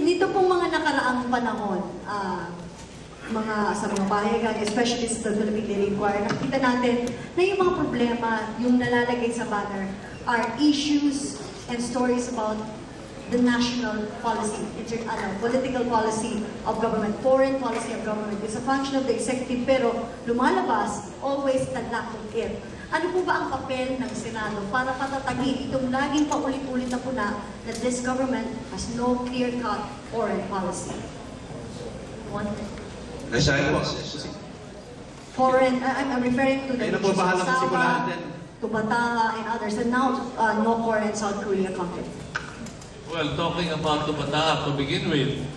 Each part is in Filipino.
Nito pong mga nakaraang panahon, sa mga pahayagan, especially sa Philippine Daily Inquirer, nakita natin na yung mga problema, yung nalalagay sa banner, are issues and stories about the national policy, political policy of government, foreign policy of government. It's a function of the executive, pero lumalabas, always the lack of it. Ano po ba ang papel ng Senado para patatagin itong laging paulit-ulit na puna that this government has no clear-cut foreign policy? Foreign, I'm referring to the Sabah, to Bataha and others, and now no Korea and South Korea conflict. Well, talking about the Bataha to begin with,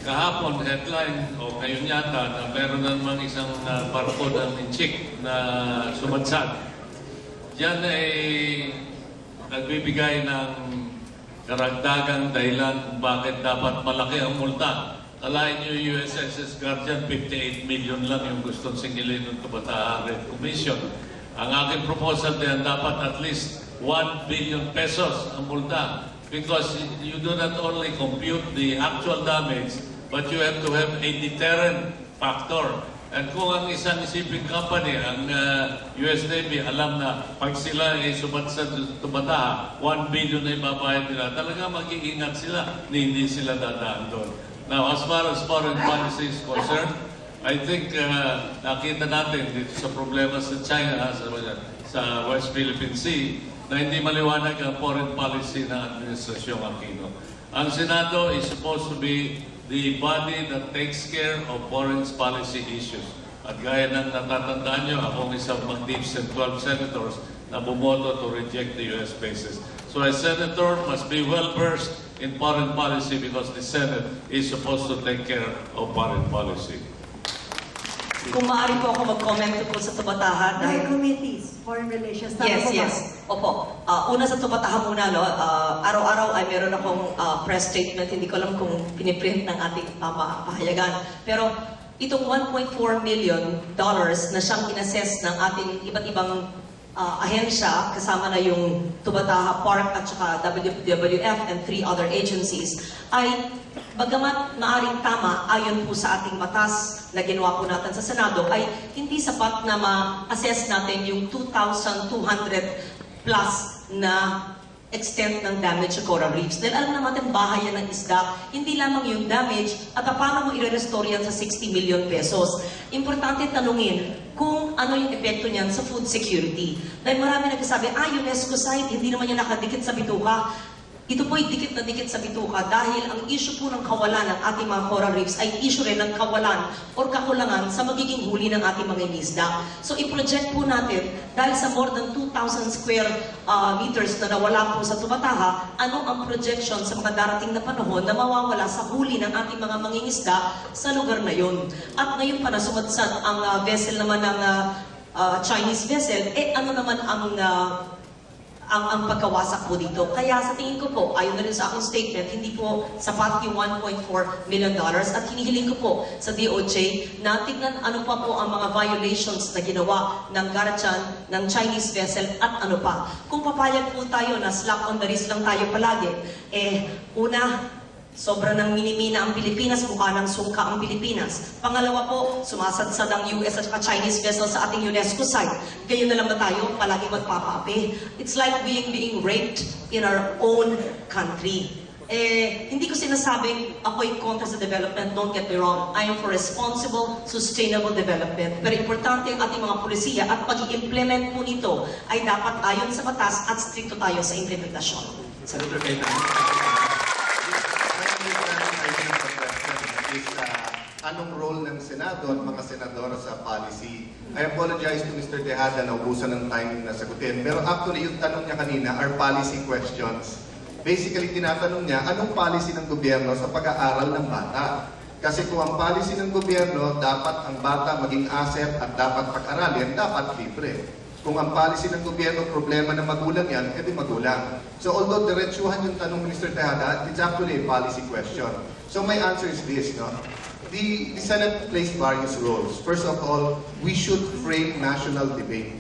kahapon headline o ngayon yata na meron namang isang barko ng Inchik na sumadsad. Yan ay nagbibigay ng karagdagang dahilan kung bakit dapat malaki ang multa. Kalahin niyo USS Guardian, 58 million lang yung gustong singilin ng Bataha Red Commission. Ang aking proposal din dapat at least 1 billion pesos ang multa. Because you do not only compute the actual damage, but you have to have a deterrent factor. And kung ang isang shipping company, ang US Navy, alam na pag sila ay sumadsad sa Bataha, 1 billion na ibabayad nila, talaga mag-iingat sila na hindi sila dadaan doon. Now, as far as foreign policy is concerned, I think nakita natin dito sa problema sa China, sa West Philippine Sea, na hindi maliwanag ang foreign policy ng Administrasyong Aquino. Ang Senado is supposed to be the body that takes care of foreign policy issues. At gaya ng natatandaan nyo, akong isang magdipsent 12 senators na bumoto to reject the US bases. So a senator must be well-versed in foreign policy because the Senate is supposed to take care of foreign policy. Kung maaari po ako mag-comment po sa Tubataha dahil... committees, foreign relations. Yes. Opo. Una sa Tubataha muna, no? Araw-araw ay meron akong press statement. Hindi ko alam kung piniprint ng ating pahayagan. Pero itong $1.4 million na siyang inassess ng ating iba't ibang ahensya, kasama na yung Tubataha Park at saka WWF and 3 other agencies, ay bagamat maaring tama ayon po sa ating batas na ginawa po natin sa Senado, ay hindi sapat na ma-assess natin yung 2,200 plus na extent ng damage sa coral reefs. Dahil alam naman bahay yan ng isda, hindi lamang yung damage at paano mo i-restore yan sa 60 million pesos. Importante tanungin kung ano yung epekto niyan sa food security. Dahil marami nagsasabi, UNESCO site, hindi naman yan nakadikit sa bituka. Ito po ay dikit na dikit sa bituka dahil ang issue po ng kawalan ng ating mga coral reefs ay issue rin ng kawalan o kakulangan sa magiging huli ng ating mga isda. So i-project po natin dahil sa more than 2,000 square meters na nawala po sa Tubataha, ano ang projection sa mga darating na panahon na mawawala sa huli ng ating mga mangingisda sa lugar na yon. At ngayon pa na sumadsad ang vessel naman ng Chinese vessel, ano naman ang pagkawasak po dito. Kaya sa tingin ko po, ayon na rin sa aking statement, hindi po sapat yung $1.4 million at hinihiling ko po sa DOJ na tignan ano pa po ang mga violations na ginawa ng Guardian, ng Chinese vessel at ano pa. Kung papayag po tayo na slap on the wrist lang tayo palagi, una, sobra ng minimina ang Pilipinas, mukha ng sungka ang Pilipinas. Pangalawa po, sumasadsad ang US at Chinese vessel sa ating UNESCO site. Gayon na lang ba tayo palagi magpapaapi? It's like being raped in our own country. Hindi ko sinasabing ako'y kontra sa development, don't get me wrong. I am for responsible, sustainable development. Pero importante ang ating mga pulisiya at pag-i-implement po nito ay dapat ayon sa batas at stricto tayo sa implementasyon. Senator Kainan. Anong role ng Senado at mga senador sa policy? I apologize to Mr. Tejada na ubusan ng time na sagutin. Pero actually, yung tanong niya kanina are policy questions. Basically, tinatanong niya, anong policy ng gobyerno sa pag-aaral ng bata? Kasi kung ang policy ng gobyerno, dapat ang bata maging asset at dapat pag-aralin, dapat libre. Kung ang policy ng gobyerno, problema ng magulang yan, edi magulang. So although diretsuhan yung tanong Mr. Tejada, it's actually a policy question. So my answer is this, no? The Senate plays various roles. First of all, we should frame national debate.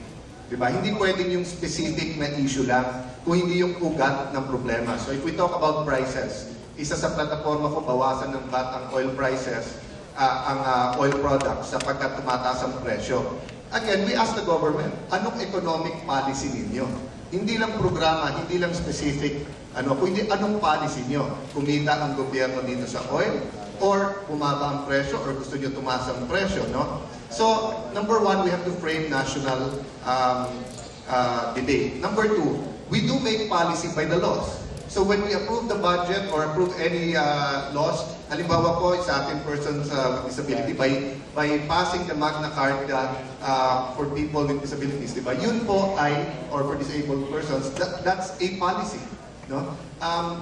Diba? Hindi pwedeng yung specific na issue lang kung hindi yung ugat ng problema. So if we talk about prices, isa sa plataforma ko, bawasan ng VAT ang oil prices, ang oil products sapagkat tumataas ang presyo. Again, we ask the government, anong economic policy ninyo? Hindi lang programa, hindi lang specific, kundi anong policy nyo? Kumita ang gobyerno dito sa oil, or bumaba ang presyo, or gusto nyo tumaas ang presyo, no? So, number one, we have to frame national debate. Number two, we do make policy by the laws. So when we approve the budget or approve any laws, halimbawa po sa ating persons with disability, by passing the Magna Carta for people with disabilities, diba? Yun po ay, or for disabled persons, that's a policy. No?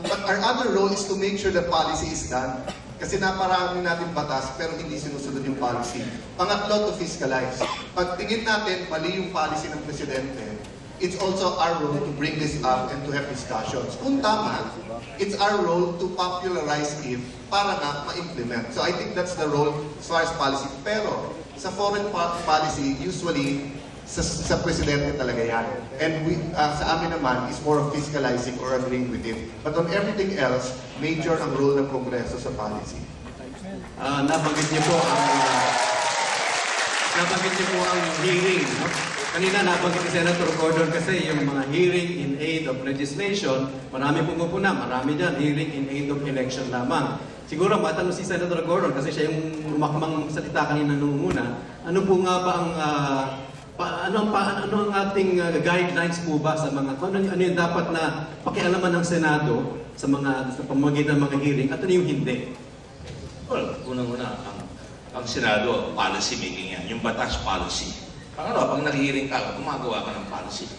But our other role is to make sure the policy is done. Kasi naparami natin batas pero hindi sinusunod yung policy. Pangatlo, to fiscalize. Pag tingin natin mali yung policy ng presidente, it's also our role to bring this up and to have discussions. Kung tama, it's our role to popularize it para na ma-implement. So I think that's the role as far as policy. Pero sa foreign policy, usually, sa presidente talaga yan. And sa amin naman, is more of fiscalizing or agreeing with it. But on everything else, major ang role ng Kongreso sa policy. Nabanggit niyo po ang hearing. No? Kanina nabanggit ni Senator Gordon kasi yung mga hearing in aid of legislation, marami pumupuna, marami dyan, hearing in aid of election lamang. Siguro matanong si Senator Gordon kasi siya yung umakmang salita kanina nung una. Ano po nga ba ang ano ang ating guidelines po ba sa mga ano yung dapat na pakialaman ng Senado sa pamamagitan ng mga hearing at ano yung hindi? Well, unang-una, ang Senado, policy making yan. Yung batas, policy. Pangalawa, pag nag-hearing ka, gumagawa ka ng policy.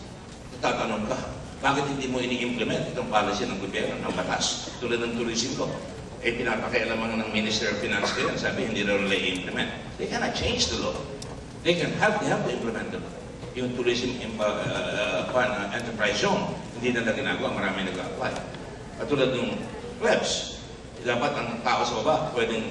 Tatanong ka, bakit hindi mo ini-implement itong policy ng gobyerno, ng batas? Tulad ng tourism ko. Pinapakialaman ng Minister of Finance ko yan. Sabi, hindi raw nila i-implement. They cannot change the law. They have to implement them. Yung tourism enterprise zone, hindi na ginagawa, marami nag-apply. Katulad ng plebs, dapat ang tao sa baba pwedeng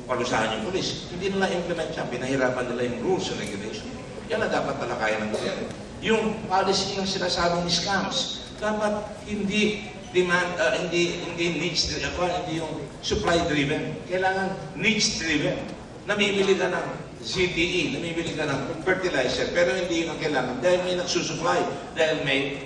palusahan yung polis. Hindi nila implement yan, pinahirapan nila yung rules and regulation. Yan na dapat talakayan ng gobyerno. Yung policy ng sinasabing scams, dapat hindi needs hindi yung supply driven. Kailangan needs driven. Namimili ka ng CTE, namimili ka ng fertilizer, pero hindi yun ang kailangan dahil may nagsusupply, dahil may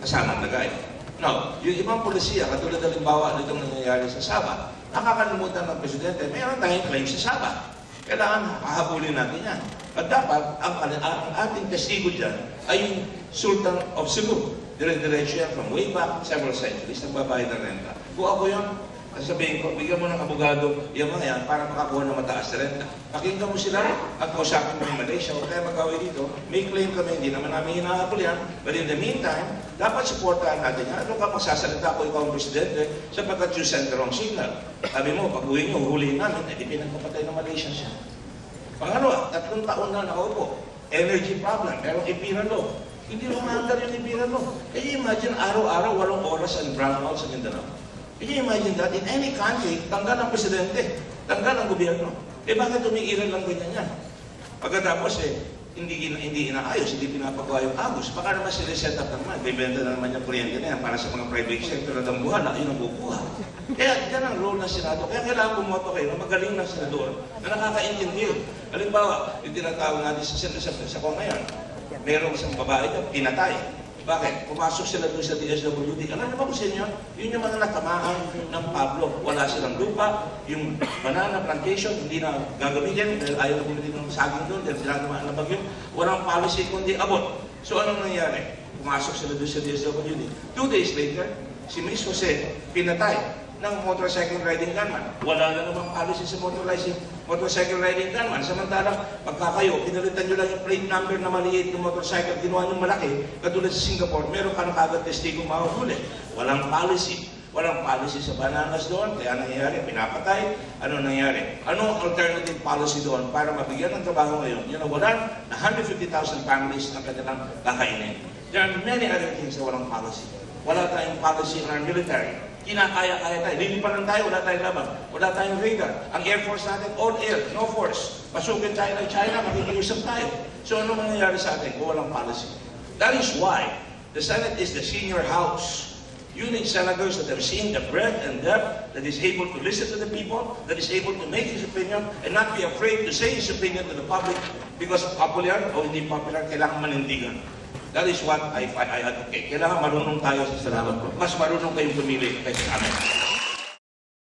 kasamang lagay. Now, yung ibang polisiya, katulad halimbawa nitong nangyayari sa Sabah, nakakalimutan ng Presidente, mayroon tayong claim sa Sabah. Kailangan hahabulin natin yan. At dapat, ang ating testigo dyan ay yung Sultan of Cebu. Dire-diretso yan from way back several centuries, nagbabayad ng renta. Kung ako yun, sabihin ko, bigyan mo ng abogado, yung mga yan, para makakuha ng mataas na renta. Pakinggan mo sila at kausapin mo ng Malaysia, huwag tayo mag-away dito. May claim kami, hindi naman namin hinahabol yan. But in the meantime, dapat supportahan natin yan. Ano ka magsasalita ko ikaw ang presidente sapagkat you send the wrong signal. Sabi mo, pag uwi nyo, hulihin namin, di pinagpapatay ng Malaysia siya. Pangalawa, 3 taon na nakaupo. Energy problem, merong Ipiran Law. Hindi lumaandar yung Ipiran Law. Can you imagine, araw-araw, 8 oras ang brownout sa Mindanao? Can you imagine that? In any country, tanggal ang presidente, tanggal ang gobyerno. Bakit umiiral lang ganyan yan? Pagkatapos hindi inaayos, hindi pinapagawa yung agos. Baka naman sila-set up naman, bibenta na naman yung kuryente na yan para sa mga private sector at ang buhala, yun ang bubuha. Kaya yan ang role ng Senado. Kaya kailangan bumoto kayo na magaling na senador na nakakaintindi. Halimbawa, yung tinatawag natin sa ngayon, mayroong isang babae na pinatay. Bakit? Pumasok sila doon sa DSWD. Alam niyo ba kung sino yun? Yun yung mga natamaan ng Pablo. Wala silang lupa. Yung banana plantation, hindi na gagamitin dahil ayaw na bumili ng saging doon dahil sila naman ng bagyo. Walang policy kundi abot. So anong nangyari? Pumasok sila doon sa DSWD. 2 days later, si Miss Jose pinatay ng motorcycle riding gunman. Wala na namang policy sa motorcycle riding gunman. Samantalang, pagka kayo, pinalitan nyo lang yung plate number na maliit ng motorcycle, ginawa nyo malaki, katulad sa Singapore, meron ka na kagad testigong mahuhuli. Walang policy. Walang policy sa bananas doon. Kaya nangyayari, pinapatay. Ano nangyayari? Anong alternative policy doon para mabigyan ng trabaho ngayon? Yun ang walang 150,000 families na kanilang kakainin. There are many other things na walang policy. Wala tayong policy in our military. Kinakaya-kaya tayo. Liliparan tayo, wala tayong laban. Wala tayong radar. Ang Air Force natin, all air, no force. Pasukin tayo ng China, makikiusap tayo. So ano mangyayari sa atin kung walang policy? That is why the Senate is the senior house. You need senators that have seen the breadth and depth, that is able to listen to the people, that is able to make his opinion, and not be afraid to say his opinion to the public because popular o hindi popular, kailangan manindigan. That is what I advocate. Kailangan marunong tayo sa salamat. Mas marunong kayong pumili kaysa sa amin.